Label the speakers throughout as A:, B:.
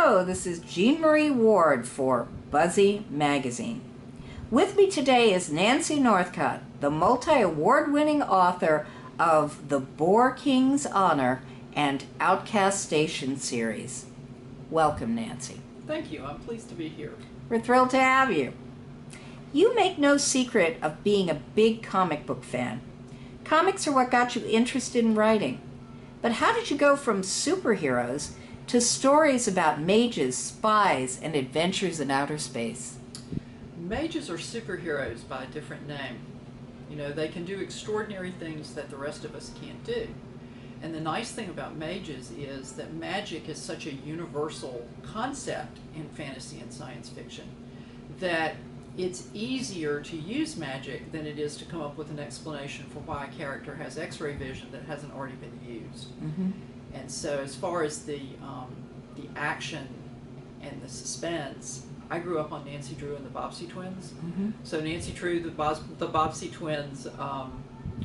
A: Hello, this is Jean Marie Ward for Buzzy Magazine. With me today is Nancy Northcott, the multi-award-winning author of The Boar King's Honor and Outcast Station series. Welcome, Nancy.
B: Thank you. I'm pleased to be here.
A: We're thrilled to have you. You make no secret of being a big comic book fan. Comics are what got you interested in writing. But how did you go from superheroes to stories about mages, spies, and adventures in outer space?
B: Mages are superheroes by a different name. You know, they can do extraordinary things that the rest of us can't do. And the nice thing about mages is that magic is such a universal concept in fantasy and science fiction that it's easier to use magic than it is to come up with an explanation for why a character has X-ray vision that hasn't already been used.
A: Mm-hmm.
B: And so as far as the action and the suspense, I grew up on Nancy Drew and the Bobbsey Twins.
A: Mm-hmm.
B: So Nancy Drew, the Bobbsey Twins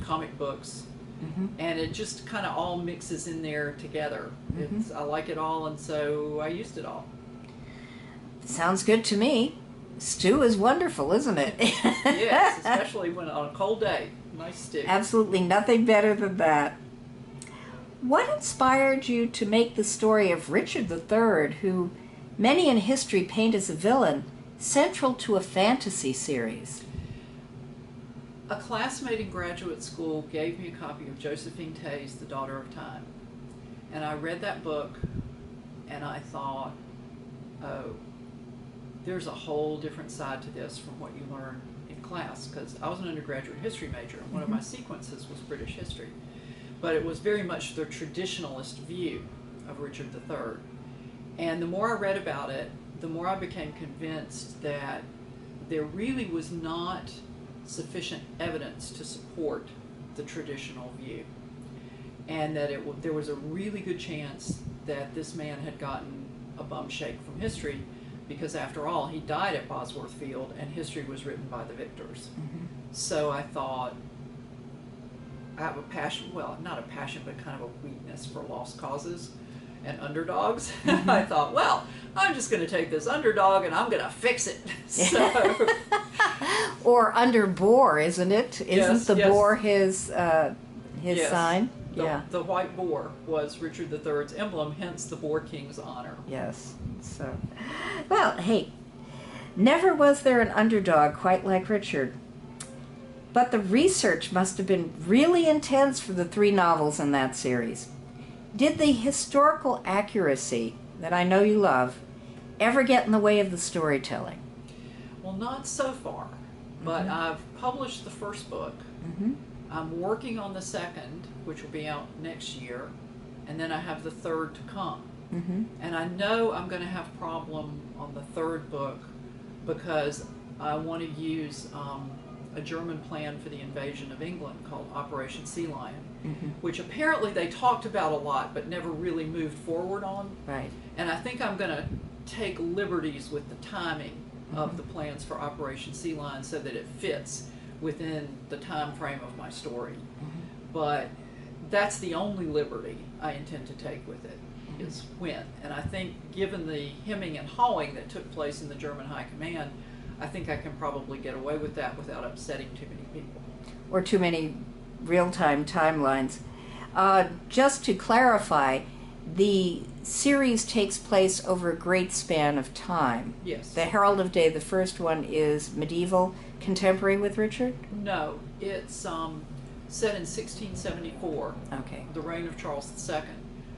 B: comic books,
A: mm-hmm.
B: and it just kind of all mixes in there together.
A: Mm-hmm.
B: I like it all, and so I used it all.
A: Sounds good to me. Stew is wonderful, isn't it?
B: Yes, especially when on a cold day. Nice stew.
A: Absolutely nothing better than that. What inspired you to make the story of Richard III, who many in history paint as a villain, central to a fantasy series?
B: A classmate in graduate school gave me a copy of Josephine Tay's The Daughter of Time. And I read that book, and I thought, oh, there's a whole different side to this from what you learn in class, because I was an undergraduate history major, and one of my sequences was British history. But it was very much the traditionalist view of Richard III. And the more I read about it, the more I became convinced that there really was not sufficient evidence to support the traditional view. And that there was a really good chance that this man had gotten a bum shake from history, because after all, he died at Bosworth Field and history was written by the victors.
A: Mm-hmm.
B: So I thought, I have a passion, well, not a passion, but kind of a weakness for lost causes and underdogs.
A: Mm-hmm.
B: I thought, well, I'm just going to take this underdog and I'm going to fix it. So,
A: or under boar, isn't it? Isn't the
B: yes.
A: boar his
B: Yes.
A: sign?
B: The white boar was Richard III's emblem, hence the Boar King's Honor.
A: Yes. So, well, hey, never was there an underdog quite like Richard. But the research must have been really intense for the 3 novels in that series. Did the historical accuracy that I know you love ever get in the way of the storytelling?
B: Well, not so far, but I've published the first book.
A: Mm-hmm.
B: I'm working on the second, which will be out next year, and then I have the third to come.
A: Mm-hmm.
B: And I know I'm going to have a problem on the third book because I want to use a German plan for the invasion of England called Operation Sea Lion,
A: Mm-hmm.
B: which apparently they talked about a lot but never really moved forward on.
A: Right.
B: And I think I'm going to take liberties with the timing of the plans for Operation Sea Lion so that it fits within the time frame of my story.
A: Mm-hmm.
B: But that's the only liberty I intend to take with it, is when. And I think given the hemming and hawing that took place in the German High Command, I think I can probably get away with that without upsetting too many people.
A: Or too many real-time timelines. Just to clarify, the series takes place over a great span of time.
B: Yes.
A: The Herald of Day, the first one, is medieval, contemporary with Richard?
B: No, it's set in 1674,
A: Okay.
B: the reign of Charles II,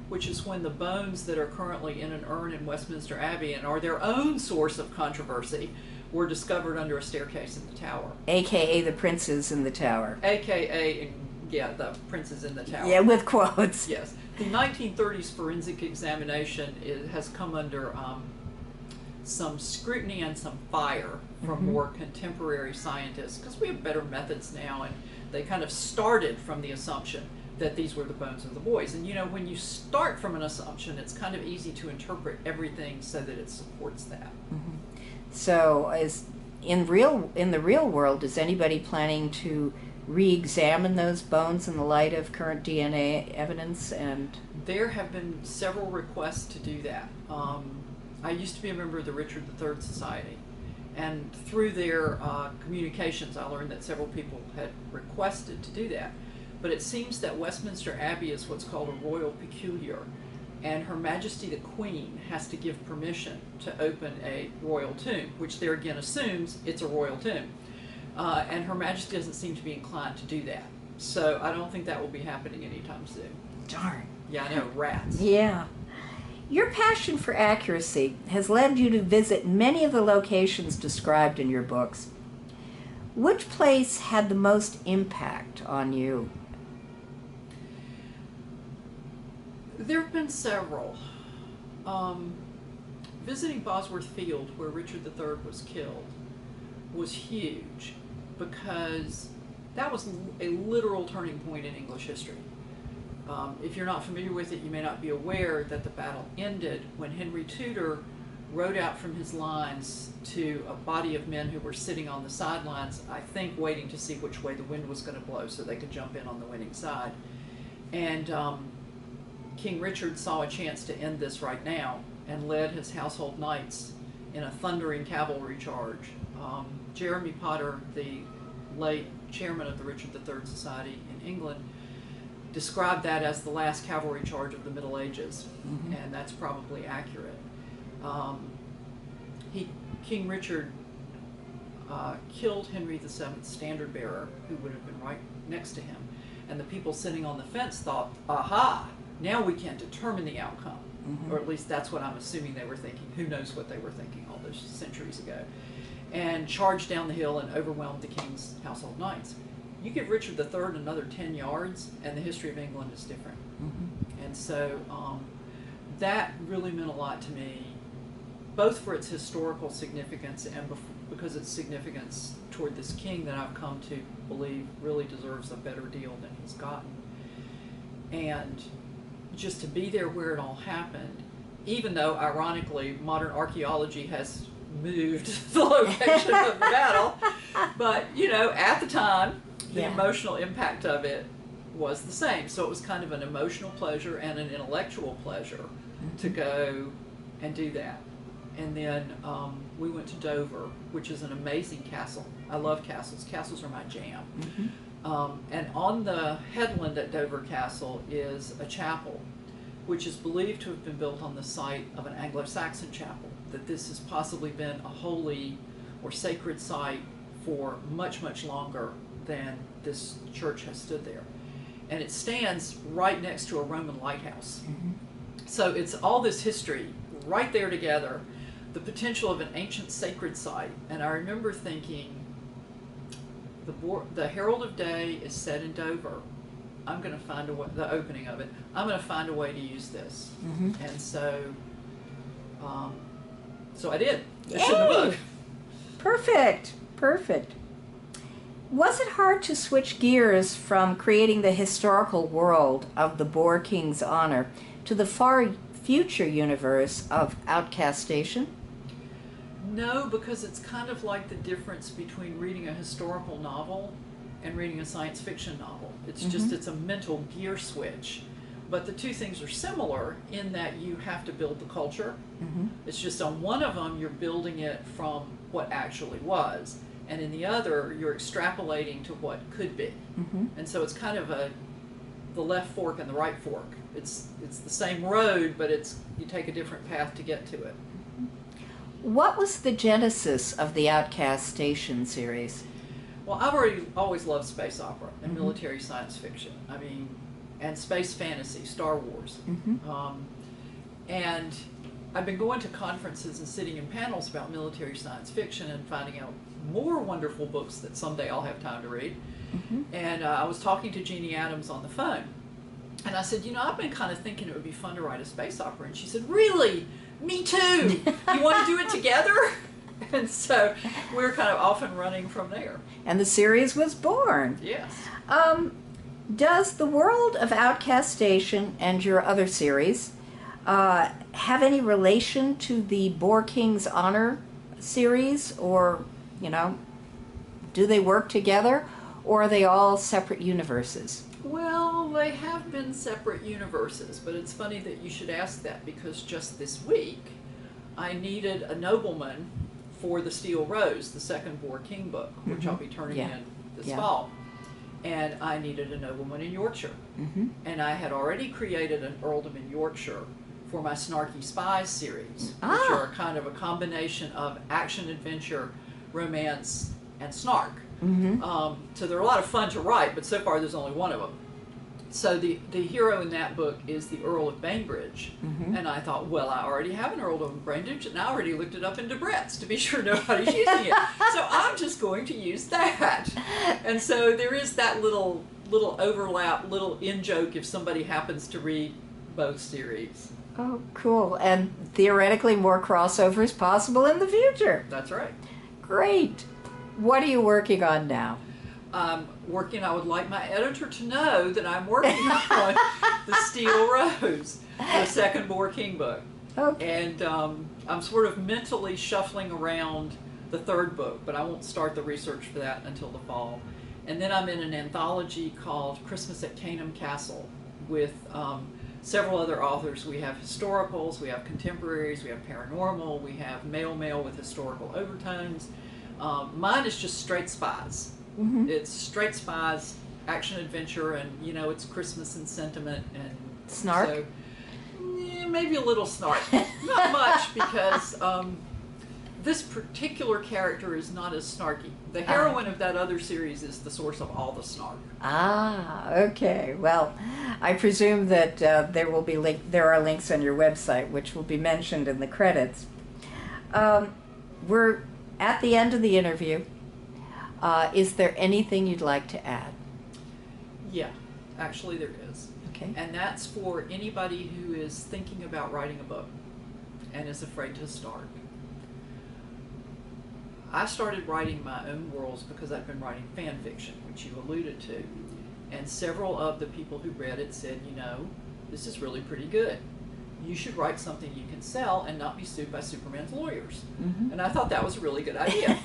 B: which is when the bones that are currently in an urn in Westminster Abbey and are their own source of controversy were discovered under a staircase in the tower.
A: AKA the princes in the tower.
B: AKA, yeah, the princes in the tower.
A: Yeah, with quotes.
B: Yes. The 1930s forensic examination has come under some scrutiny and some fire from more contemporary scientists, because we have better methods now, and they kind of started from the assumption that these were the bones of the boys. And you know, when you start from an assumption, it's kind of easy to interpret everything so that it supports that.
A: Mm-hmm. So, in the real world, is anybody planning to re-examine those bones in the light of current DNA evidence? And
B: there have been several requests to do that. I used to be a member of the Richard III Society, and through their communications, I learned that several people had requested to do that. But it seems that Westminster Abbey is what's called a royal peculiar, and Her Majesty the Queen has to give permission to open a royal tomb, which there again assumes it's a royal tomb. And Her Majesty doesn't seem to be inclined to do that. So I don't think that will be happening anytime soon.
A: Darn.
B: Yeah, I know, rats.
A: Yeah. Your passion for accuracy has led you to visit many of the locations described in your books. Which place had the most impact on you?
B: There have been several. Visiting Bosworth Field, where Richard III was killed, was huge because that was a literal turning point in English history. If you're not familiar with it, you may not be aware that the battle ended when Henry Tudor rode out from his lines to a body of men who were sitting on the sidelines, I think waiting to see which way the wind was going to blow so they could jump in on the winning side. And King Richard saw a chance to end this right now and led his household knights in a thundering cavalry charge. Jeremy Potter, the late chairman of the Richard III Society in England, described that as the last cavalry charge of the Middle Ages, and that's probably accurate. King Richard killed Henry VII's standard bearer, who would have been right next to him, and the people sitting on the fence thought, aha, now we can determine the outcome. Or at least that's what I'm assuming they were thinking. Who knows what they were thinking all those centuries ago. And charged down the hill and overwhelmed the king's household knights. You give Richard III another 10 yards and the history of England is different. And so that really meant a lot to me, both for its historical significance and because its significance toward this king that I've come to believe really deserves a better deal than he's gotten. And just to be there where it all happened, even though, ironically, modern archaeology has moved the location of the battle. But, you know, at the time, the emotional impact of it was the same. So it was kind of an emotional pleasure and an intellectual pleasure to go and do that. And then we went to Dover, which is an amazing castle. I love castles. Castles are my jam. And on the headland at Dover Castle is a chapel, which is believed to have been built on the site of an Anglo-Saxon chapel, that this has possibly been a holy or sacred site for much, much longer than this church has stood there. And it stands right next to a Roman lighthouse. So it's all this history right there together, the potential of an ancient sacred site. And I remember thinking, the Herald of Day is set in Dover. I'm going to find a way, the opening of it, I'm going to find a way to use this. And so, so I did. I shouldn't have looked.
A: Perfect, perfect. Was it hard to switch gears from creating the historical world of the Boar King's honor to the far future universe of Outcast Station?
B: No, because it's kind of like the difference between reading a historical novel and reading a science fiction novel. It's just, it's a mental gear switch. But the two things are similar in that you have to build the culture. It's just on one of them, you're building it from what actually was. And in the other, you're extrapolating to what could be. And so it's kind of the left fork and the right fork. It's the same road, but you take a different path to get to it.
A: What was the genesis of the Outcast Station series?
B: Well, I've always loved space opera and military science fiction. I mean, and space fantasy, Star Wars. And I've been going to conferences and sitting in panels about military science fiction and finding out more wonderful books that someday I'll have time to read. And I was talking to Jeannie Adams on the phone. And I said, you know, I've been kind of thinking it would be fun to write a space opera. And she said, really? Me too. You want to do it together? And so we're kind of off and running from there.
A: And the series was born.
B: Yes.
A: Does the world of Outcast Station and your other series have any relation to the Boar King's Honor series? Or, you know, do they work together? Or are they all separate universes?
B: Well, they have been separate universes, but it's funny that you should ask that because just this week I needed a nobleman for the Steel Rose, the second Boar King book, which I'll be turning in this fall. And I needed a nobleman in Yorkshire. And I had already created an earldom in Yorkshire for my Snarky Spies series, which are kind of a combination of action, adventure, romance, and snark. So they're a lot of fun to write, but so far there's only one of them. So the hero in that book is the Earl of Bainbridge. And I thought, well, I already have an Earl of Bainbridge, and I already looked it up in Debrett's to be sure nobody's using it. So I'm just going to use that. And so there is that little overlap, little in-joke if somebody happens to read both series.
A: Oh, cool. And theoretically more crossovers possible in the future.
B: That's right.
A: Great. What are you working on now?
B: I would like my editor to know that I'm working on the Steel Rose, the second Boar King book.
A: Okay.
B: And I'm sort of mentally shuffling around the third book, but I won't start the research for that until the fall. And then I'm in an anthology called Christmas at Canham Castle with several other authors. We have historicals, we have contemporaries, we have paranormal, we have male with historical overtones. Mine is just straight spies. It's straight spies, action adventure, and it's Christmas and sentiment and
A: snark.
B: So, maybe a little snark, not much, because this particular character is not as snarky. The heroine of that other series is the source of all the snark.
A: Okay. Well, I presume that there are links on your website, which will be mentioned in the credits. We're at the end of the interview. Is there anything you'd like to add?
B: Yeah, actually there is.
A: Okay.
B: And that's for anybody who is thinking about writing a book and is afraid to start. I started writing my own worlds because I've been writing fan fiction, which you alluded to. And several of the people who read it said, this is really pretty good. You should write something you can sell and not be sued by Superman's lawyers. And I thought that was a really good idea.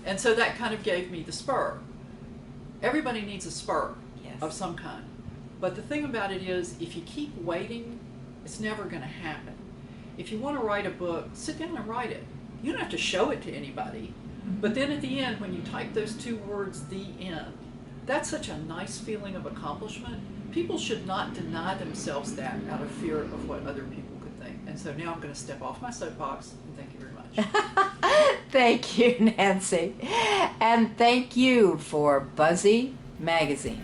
B: And so that kind of gave me the spur. Everybody needs a spur of some kind. But the thing about it is, if you keep waiting, it's never going to happen. If you want to write a book, sit down and write it. You don't have to show it to anybody. But then at the end, when you type those two words, the end, that's such a nice feeling of accomplishment. People should not deny themselves that out of fear of what other people could think. And so now I'm going to step off my soapbox, and thank you very much.
A: Thank you, Nancy. And thank you for Buzzy Magazine.